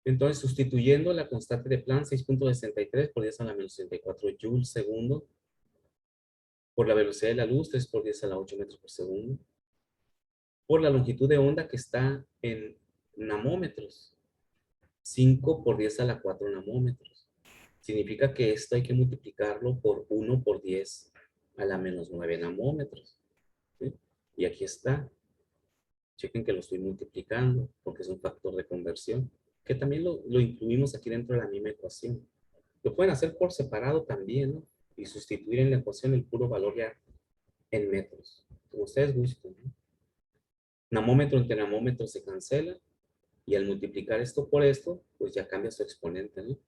Entonces, sustituyendo la constante de Planck, 6.63 por 10 a la menos 64 joules segundo, por la velocidad de la luz, 3 por 10 a la 8 metros por segundo, por la longitud de onda que está en nanómetros, 5 por 10 a la 4 nanómetros. Significa que esto hay que multiplicarlo por 1 por 10 a la menos 9 nanómetros. ¿Sí? Y aquí está. Chequen que lo estoy multiplicando porque es un factor de conversión, que también lo incluimos aquí dentro de la misma ecuación. Lo pueden hacer por separado también, ¿no? Y sustituir en la ecuación el puro valor ya en metros, como ustedes gusten, ¿no? Namómetro entre namómetro se cancela y al multiplicar esto por esto, pues ya cambia su exponente, ¿no?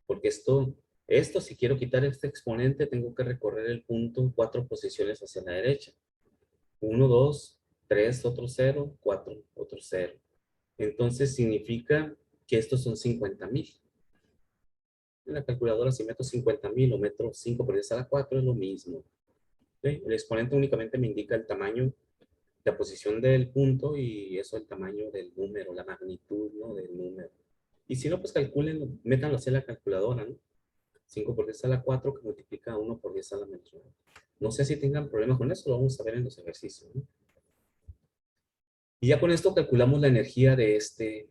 Porque esto si quiero quitar este exponente, tengo que recorrer el punto 4 posiciones hacia la derecha. 1, 2, 3, otro 0, 4, otro 0. Entonces significa que estos son 50,000. En la calculadora si meto 50,000 o meto 5 por 10 a la 4 es lo mismo. ¿Sí? El exponente únicamente me indica el tamaño, la posición del punto y eso el tamaño del número, la magnitud, ¿no? Del número. Y si no, pues calculen, métanlo hacia la calculadora, ¿no? 5 por 10 a la 4 que multiplica 1 por 10 a la menos 9. No sé si tengan problemas con eso, lo vamos a ver en los ejercicios, ¿no? Y ya con esto calculamos la energía de este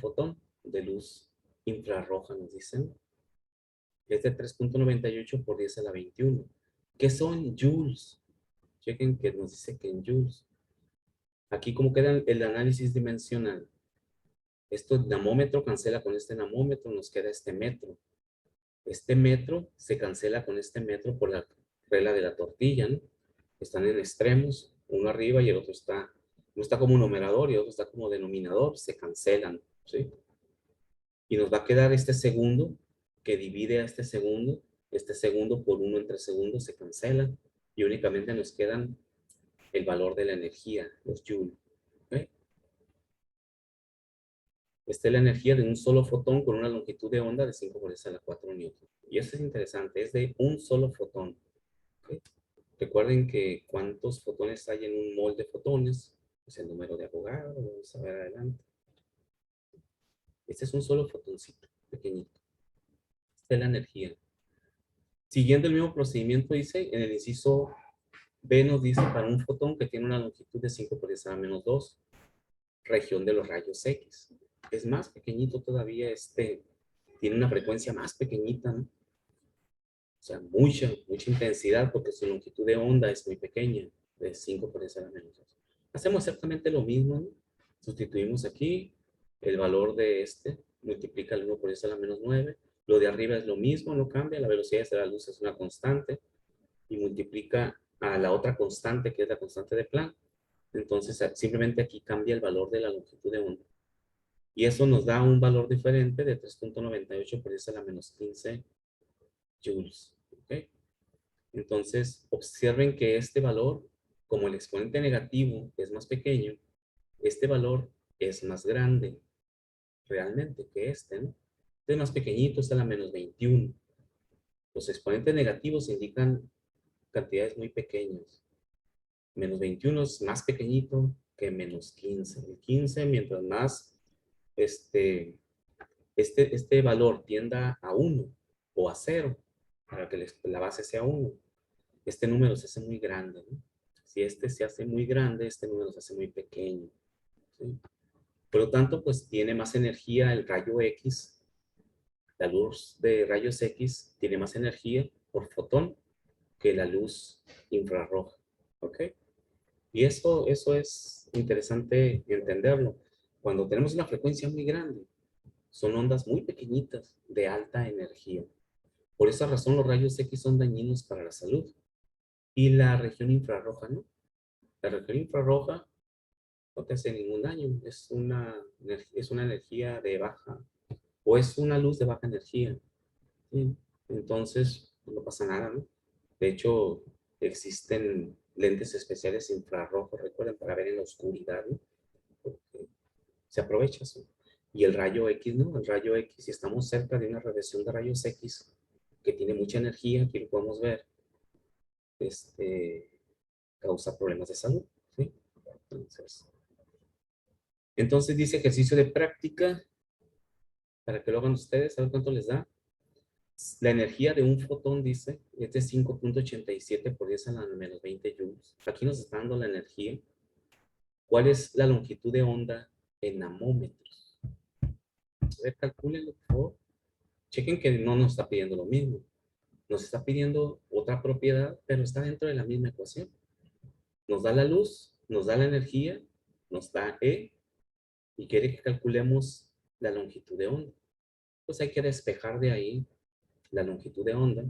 fotón de luz infrarroja, nos dicen. Es de 3.98 por 10 a la 21. ¿Qué son joules? Chequen que nos dice que en joules. Aquí como queda el análisis dimensional. Esto namómetro cancela con este namómetro, nos queda este metro. Este metro se cancela con este metro por la regla de la tortilla, ¿no? Están en extremos, uno arriba y el otro está, uno está como numerador y el otro está como denominador, se cancelan, ¿sí? Y nos va a quedar este segundo que divide a este segundo por 1 entre segundos se cancela y únicamente nos quedan el valor de la energía, los joules. ¿Ok? Esta es la energía de un solo fotón con una longitud de onda de 5 por 10 a la 4 newton. Y esto es interesante, es de un solo fotón. ¿Ok? Recuerden que cuántos fotones hay en un mol de fotones, pues el número de Avogadro, vamos a ver adelante. Este es un solo fotoncito, pequeñito. Esta es la energía. Siguiendo el mismo procedimiento, dice, en el inciso B nos dice para un fotón que tiene una longitud de 5 por 10 a la menos 2, región de los rayos X. Es más pequeñito todavía, tiene una frecuencia más pequeñita, ¿no? O sea, mucha intensidad porque su longitud de onda es muy pequeña, de 5 por 10 a la menos 2. Hacemos exactamente lo mismo, ¿no? Sustituimos aquí el valor de multiplica el 1 por 10 a la menos 9. Lo de arriba es lo mismo, no cambia, la velocidad de la luz es una constante y multiplica a la otra constante que es la constante de Planck. Entonces, simplemente aquí cambia el valor de la longitud de onda. Y eso nos da un valor diferente de 3.98 por 10 a la menos 15 joules. ¿Ok? Entonces, observen que este valor, como el exponente negativo es más pequeño, este valor es más grande realmente que ¿no? Este es más pequeñito, está a la menos 21. Los exponentes negativos indican cantidades muy pequeñas. Menos 21 es más pequeñito que menos 15. El 15, mientras más este valor tienda a 1 o a 0, para que la base sea 1, este número se hace muy grande, ¿no? Si este se hace muy grande, este número se hace muy pequeño, ¿sí? Por lo tanto, pues tiene más energía el rayo X. La luz de rayos X tiene más energía por fotón que la luz infrarroja, ¿ok? Y eso es interesante entenderlo. Cuando tenemos una frecuencia muy grande, son ondas muy pequeñitas de alta energía. Por esa razón los rayos X son dañinos para la salud. Y la región infrarroja, ¿no? La región infrarroja no te hace ningún daño. Es una energía de baja, o es una luz de baja energía, ¿sí? Entonces, no pasa nada, ¿no? De hecho, existen lentes especiales infrarrojos, recuerden, para ver en la oscuridad, ¿no? Porque se aprovecha eso. Y el rayo X, ¿no? El rayo X, si estamos cerca de una radiación de rayos X que tiene mucha energía, aquí lo podemos ver, causa problemas de salud, ¿sí? Entonces dice ejercicio de práctica, para que lo hagan ustedes, a ver cuánto les da. La energía de un fotón, dice, es de 5.87 por 10 a la menos 20 joules. Aquí nos está dando la energía. ¿Cuál es la longitud de onda en namómetros? A ver, calcúlenlo, por favor. Chequen que no nos está pidiendo lo mismo. Nos está pidiendo otra propiedad, pero está dentro de la misma ecuación. Nos da la luz, nos da la energía, nos da E, y quiere que calculemos la longitud de onda. Pues hay que despejar de ahí la longitud de onda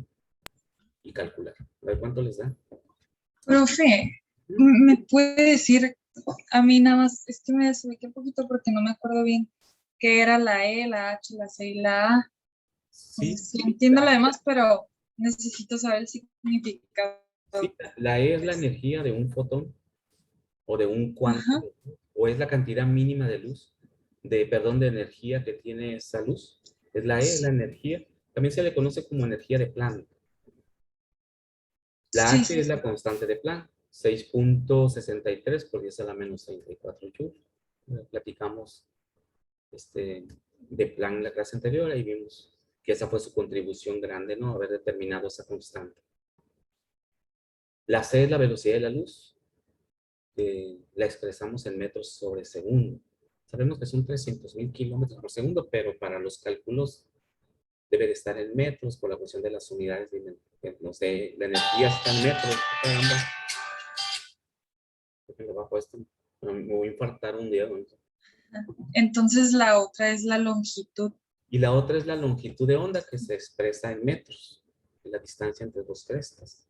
y calcular. A ver cuánto les da.
Profe, ¿me puede decir a mí nada más? Es que me desubiqué un poquito porque no me acuerdo bien qué era la E, la H, la C y la A.
Sí,
Sí entiendo lo demás, pero necesito saber el significado.
sí, la E es la energía de un fotón o de un cuánto,
Ajá.
o es la cantidad mínima de luz, de energía que tiene esa luz. Es la E, la energía. También se le conoce como energía de Planck. La
Sí,
H
sí,
es la
sí.
constante de Planck, 6.63 por 10 a la menos 34 joules. Platicamos de Planck en la clase anterior, ahí vimos que esa fue su contribución grande, ¿no? Haber determinado esa constante. La C es la velocidad de la luz, la expresamos en metros sobre segundo. Sabemos que son 300.000 kilómetros por segundo, pero para los cálculos debe de estar en metros por la cuestión de las unidades no sé, la energía está en metros. Caramba. Bajo esto, me voy a infartar un día, ¿no?
Entonces la otra es la longitud.
Y la otra es la longitud de onda que se expresa en metros, la distancia entre dos crestas.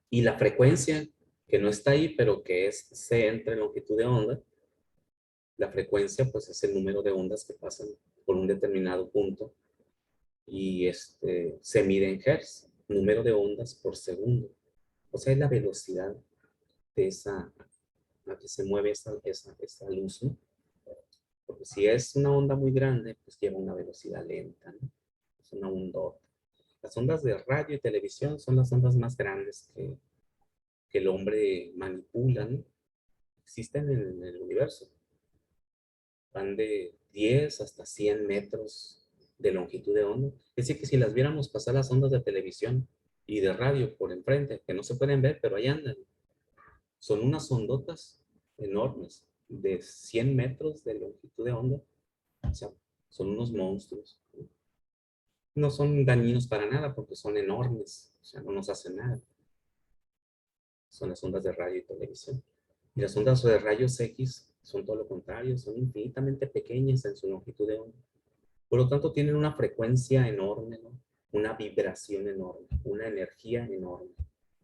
Y la frecuencia, que no está ahí, pero que es C entre longitud de onda, la frecuencia pues es el número de ondas que pasan por un determinado punto y se mide en hertz, número de ondas por segundo. O sea, es la velocidad de a que se mueve esa luz, ¿no? Porque si es una onda muy grande, pues lleva una velocidad lenta, ¿no? Es una ondota. Las ondas de radio y televisión son las ondas más grandes que el hombre manipula, ¿no? Existen en el universo. Van de 10 hasta 100 metros de longitud de onda. Es decir, que si las viéramos pasar las ondas de televisión y de radio por enfrente, que no se pueden ver, pero ahí andan. Son unas ondotas enormes, de 100 metros de longitud de onda. O sea, son unos monstruos. No son dañinos para nada porque son enormes. O sea, no nos hacen nada. Son las ondas de radio y televisión. Y las ondas de rayos X son todo lo contrario, son infinitamente pequeñas en su longitud de onda. Por lo tanto, tienen una frecuencia enorme, ¿no? Una vibración enorme, una energía enorme.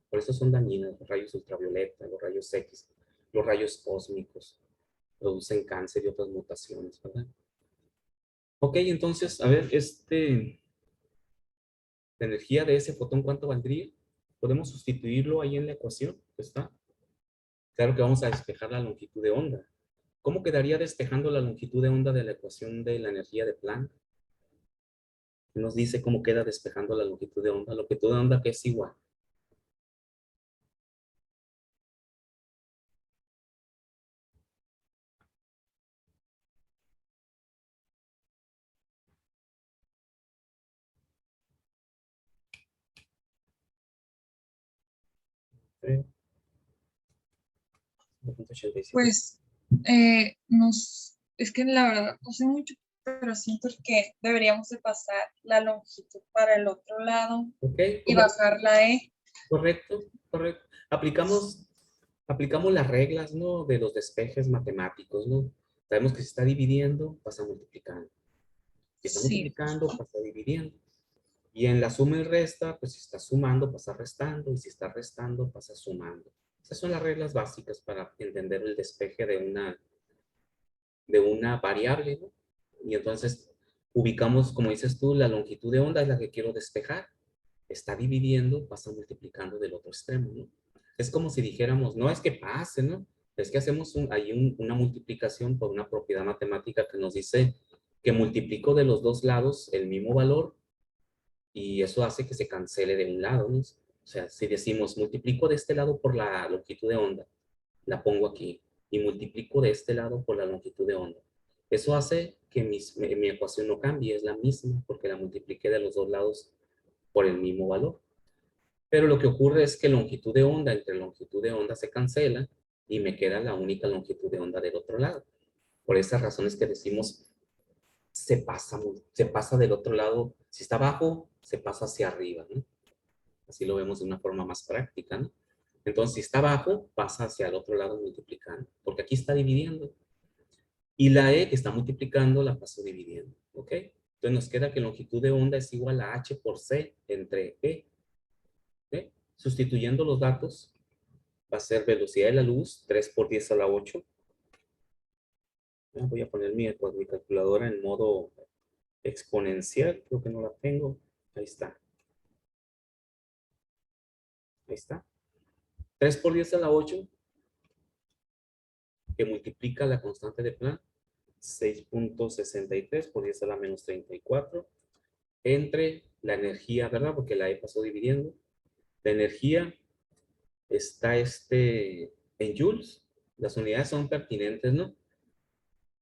Por eso son dañinas los rayos ultravioleta, los rayos X, los rayos cósmicos. Producen cáncer y otras mutaciones, ¿verdad? Ok, entonces, a ver, la energía de ese fotón, ¿cuánto valdría? ¿Podemos sustituirlo ahí en la ecuación? ¿Está? Claro que vamos a despejar la longitud de onda. ¿Cómo quedaría despejando la longitud de onda de la ecuación de la energía de Planck? Nos dice cómo queda despejando la longitud de onda. Longitud de onda que es igual. ¿Sí? 0.87.
Pues es que la verdad no sé mucho, pero siento que deberíamos de pasar la longitud para el otro lado
Ok,
y
¿cómo?
bajar la E.
Correcto, correcto. Aplicamos las reglas, ¿no? De los despejes matemáticos, ¿no? Sabemos que si está dividiendo, pasa multiplicando. Si está
Sí,
multiplicando, pasa dividiendo. Y en la suma y resta, pues si está sumando, pasa restando. Y si está restando, pasa sumando. Esas son las reglas básicas para entender el despeje de una variable, ¿no? Y entonces ubicamos, como dices tú, la longitud de onda es la que quiero despejar. Está dividiendo, pasa multiplicando del otro extremo, ¿no? Es como si dijéramos, no es que pase, ¿no? Es que hacemos una multiplicación por una propiedad matemática que nos dice que multiplico de los dos lados el mismo valor y eso hace que se cancele de un lado, ¿no? O sea, si decimos multiplico de este lado por la longitud de onda, la pongo aquí, y multiplico de este lado por la longitud de onda. Eso hace que mi ecuación no cambie, es la misma, porque la multipliqué de los dos lados por el mismo valor. Pero lo que ocurre es que longitud de onda entre longitud de onda se cancela y me queda la única longitud de onda del otro lado. Por esas razones que decimos, se pasa del otro lado. Si está abajo, se pasa hacia arriba, ¿no? Así lo vemos de una forma más práctica, ¿no? Entonces, si está abajo, pasa hacia el otro lado multiplicando, porque aquí está dividiendo. Y la E que está multiplicando la paso dividiendo, ¿ok? Entonces nos queda que longitud de onda es igual a H por C entre E. ¿Ok? Sustituyendo los datos, va a ser velocidad de la luz, 3 por 10 a la 8. Voy a poner mi calculadora en modo exponencial, creo que no la tengo. Ahí está. Ahí está. 3 por 10 a la 8, que multiplica la constante de Planck, 6.63 por 10 a la menos 34, entre la energía, ¿verdad? Porque la E pasó dividiendo. La energía está en joules. Las unidades son pertinentes, ¿no?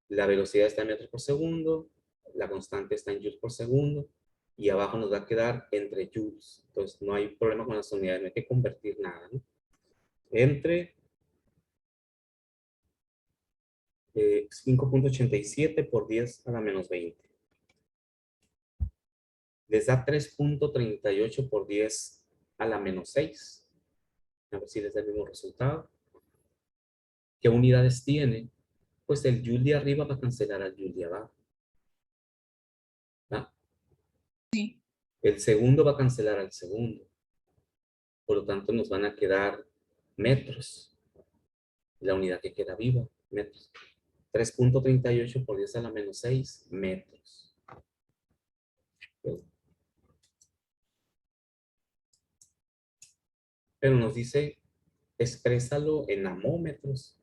La velocidad está en metros por segundo, la constante está en joules por segundo, y abajo nos va a quedar entre joules. Entonces no hay problema con las unidades, no hay que convertir nada, ¿no? Entre 5.87 por 10 a la menos 20. Les da 3.38 por 10 a la menos 6. A ver si les da el mismo resultado. ¿Qué unidades tiene? Pues el joule de arriba va a cancelar al joule de abajo. ¿Va?
sí.
El segundo va a cancelar al segundo. Por lo tanto, nos van a quedar metros. La unidad que queda viva, metros. 3.38 por 10 a la menos 6 metros. Pero nos dice, exprésalo en namómetros.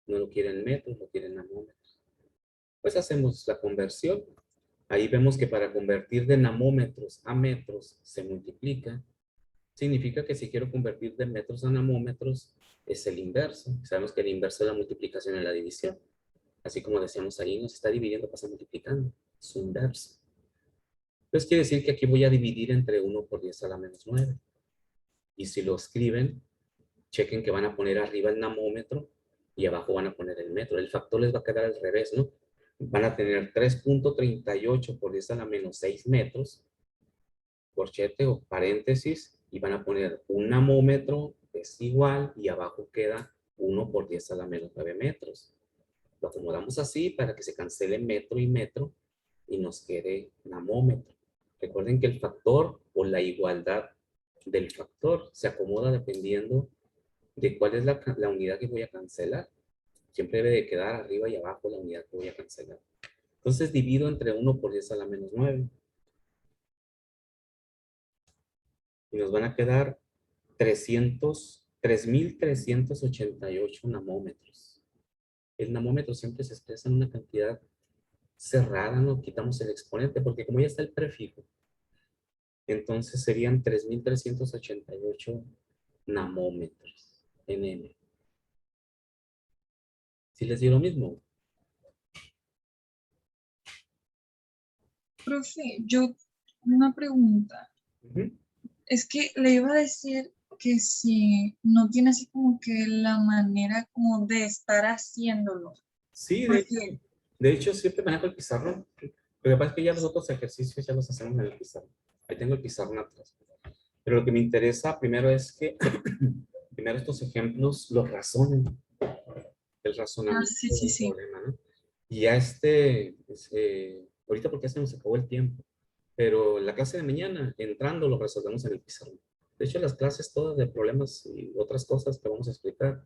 No lo quieren en metros, lo quieren en namómetros. Pues hacemos la conversión. Ahí vemos que para convertir de namómetros a metros se multiplica. Significa que si quiero convertir de metros a namómetros es el inverso. Sabemos que el inverso es la multiplicación en la división. Así como decíamos ahí, no se está dividiendo, pasa multiplicando. Es su inverso. Entonces quiere decir que aquí voy a dividir entre 1 por 10 a la menos 9. Y si lo escriben, chequen que van a poner arriba el namómetro y abajo van a poner el metro. El factor les va a quedar al revés, ¿no? Van a tener 3.38 por 10 a la menos 6 metros, corchete o paréntesis, y van a poner un namómetro es igual y abajo queda 1 por 10 a la menos 9 metros. Lo acomodamos así para que se cancele metro y metro y nos quede namómetro. Recuerden que el factor o la igualdad del factor se acomoda dependiendo de cuál es la unidad que voy a cancelar. Siempre debe de quedar arriba y abajo la unidad que voy a cancelar. Entonces divido entre 1 por 10 a la menos 9. Y nos van a quedar 3.388 namómetros. El namómetro siempre se expresa en una cantidad cerrada, no quitamos el exponente, porque como ya está el prefijo, entonces serían 3.388 namómetros en M. ¿Sí les dio lo mismo?
Profe, yo una pregunta.
Ujú.
Es que le iba a decir que si no tiene así como que la manera como de estar haciéndolo.
Sí,
Porque,
de hecho siempre manejo el pizarrón. Lo que pasa es que ya los otros ejercicios ya los hacemos en el pizarrón. Ahí tengo el pizarrón atrás. Pero lo que me interesa primero es que primero estos ejemplos los razonen. El razonamiento
sí, sí,
del
sí.
problema, ¿no? Y ya ahorita porque ya se nos acabó el tiempo, pero la clase de mañana, entrando, lo resolvemos en el pizarrón. De hecho, las clases todas de problemas y otras cosas que vamos a explicar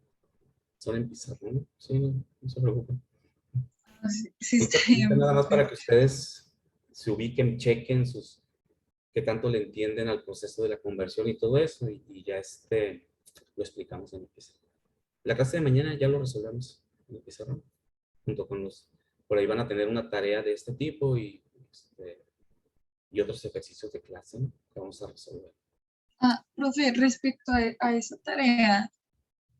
son en pizarrón, ¿no? Sí, no se preocupen.
Sí, sí, está
Ahorita
bien,
nada más
profe.
para que ustedes se ubiquen, chequen qué tanto le entienden al proceso de la conversión y todo eso, y ya lo explicamos en el pizarrón. La clase de mañana ya lo resolvemos en el pizarrón, junto con por ahí van a tener una tarea de este tipo y otros ejercicios de clase, ¿no? Que vamos a resolver.
Profe, respecto a esa tarea,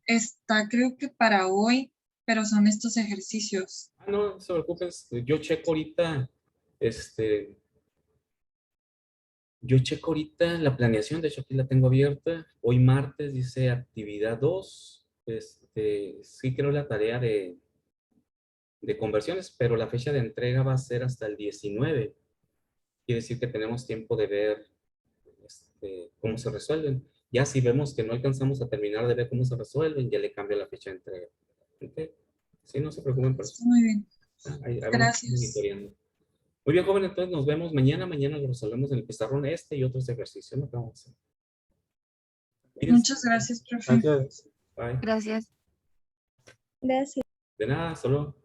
está creo que para hoy, pero son estos ejercicios.
No se preocupen, yo checo ahorita, este, la planeación, de hecho aquí la tengo abierta. Hoy martes dice actividad 2. Sí creo la tarea de conversiones, pero la fecha de entrega va a ser hasta el 19. Quiere decir que tenemos tiempo de ver cómo se resuelven. Ya si vemos que no alcanzamos a terminar de ver cómo se resuelven, ya le cambio la fecha de entrega. ¿Ok? Sí, no se preocupen por eso.
Está muy bien.
Ahí vamos
Gracias.
monitoreando. Muy bien, joven, entonces nos vemos mañana. Mañana lo resolvemos en el pizarrón y otros ejercicios, ¿no? Que vamos a hacer. Cuídense.
Muchas gracias, profe.
Gracias.
Bye.
Gracias.
De nada, solo.